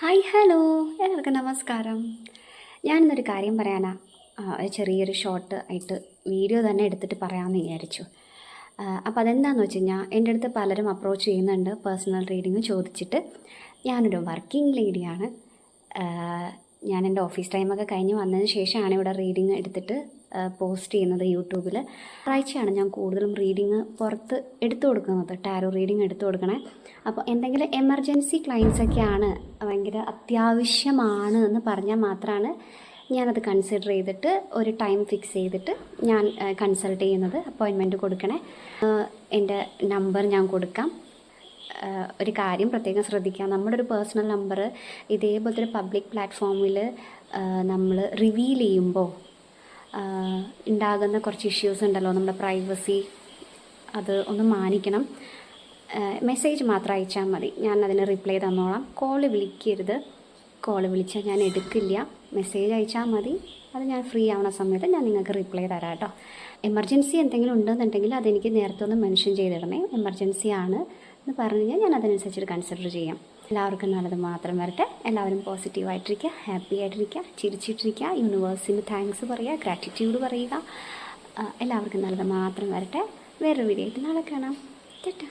Hi hello എല്ലാവർക്കും നമസ്കാരം. ഞാനിന്നൊരു കാര്യം പറയാനാ ഒരു ചെറിയൊരു ഷോർട്ട് ആയിട്ട് വീഡിയോ തന്നെ എടുത്തിട്ട് പറയാമെന്ന് വിചാരിച്ചു. അപ്പോൾ അതെന്താണെന്ന് വെച്ച് കഴിഞ്ഞാൽ എൻ്റെ അടുത്ത് പലരും അപ്രോച്ച് ചെയ്യുന്നുണ്ട് പേഴ്സണൽ റീഡിങ് ചോദിച്ചിട്ട്. ഞാനൊരു വർക്കിംഗ് ലേഡിയാണ്. ഞാൻ എൻ്റെ ഓഫീസ് ടൈമൊക്കെ കഴിഞ്ഞ് വന്നതിന് ശേഷമാണ് ഇവിടെ റീഡിങ് എടുത്തിട്ട് പോസ്റ്റ് ചെയ്യുന്നത് യൂട്യൂബിൽ. ഞായറാഴ്ചയാണ് ഞാൻ കൂടുതലും റീഡിങ് പുറത്ത് എടുത്തു കൊടുക്കുന്നത്, ടാരോ റീഡിങ് എടുത്തു കൊടുക്കണേ. അപ്പോൾ എന്തെങ്കിലും എമർജൻസി ക്ലയൻസൊക്കെയാണ്, ഭയങ്കര അത്യാവശ്യമാണ് എന്ന് പറഞ്ഞാൽ മാത്രമാണ് ഞാനത് കൺസിഡർ ചെയ്തിട്ട് ഒരു ടൈം ഫിക്സ് ചെയ്തിട്ട് ഞാൻ കൺസൾട്ട് ചെയ്യുന്നത്, അപ്പോയിൻമെൻറ്റ് കൊടുക്കണേ. എൻ്റെ നമ്പർ ഞാൻ കൊടുക്കാം. ഒരു കാര്യം പ്രത്യേകം ശ്രദ്ധിക്കുക, നമ്മുടെ ഒരു പേഴ്സണൽ നമ്പർ ഇതേപോലത്തെ ഒരു പബ്ലിക് പ്ലാറ്റ്ഫോമിൽ നമ്മൾ റിവീൽ ചെയ്യുമ്പോൾ ഉണ്ടാകുന്ന കുറച്ച് ഇഷ്യൂസ് ഉണ്ടല്ലോ, നമ്മുടെ പ്രൈവസി, അത് ഒന്ന് മാനിക്കണം. മെസ്സേജ് മാത്രം അയച്ചാൽ മതി, ഞാൻ അതിന് റിപ്ലൈ തന്നോളാം. കോൾ വിളിക്കരുത്, കോൾ വിളിച്ചാൽ ഞാൻ എടുക്കില്ല. മെസ്സേജ് അയച്ചാൽ മതി, അത് ഞാൻ ഫ്രീ ആവുന്ന സമയത്ത് ഞാൻ നിങ്ങൾക്ക് റിപ്ലൈ തരാം കേട്ടോ. എമർജൻസി എന്തെങ്കിലും ഉണ്ടെന്നുണ്ടെങ്കിൽ അതെനിക്ക് നേരത്തെ ഒന്ന് മെൻഷൻ ചെയ്തിടണേ. എമർജൻസി ആണ് എന്ന് പറഞ്ഞു കഴിഞ്ഞാൽ ഞാൻ അതനുസരിച്ചിട്ട് കൺസിഡർ ചെയ്യാം. എല്ലാവർക്കും നല്ലത് മാത്രം വരട്ടെ. എല്ലാവരും പോസിറ്റീവായിട്ടിരിക്കുക, ഹാപ്പി ആയിട്ടിരിക്കുക, ചിരിച്ചിട്ടിരിക്കുക, യൂണിവേഴ്സിന് താങ്ക്സ് പറയുക, ഗ്രാറ്റിറ്റ്യൂഡ് പറയുക. എല്ലാവർക്കും നല്ലത് മാത്രം വരട്ടെ. വേറൊരു വീഡിയോ ആയിട്ട് നാളെ കാണാം. ടാറ്റാ.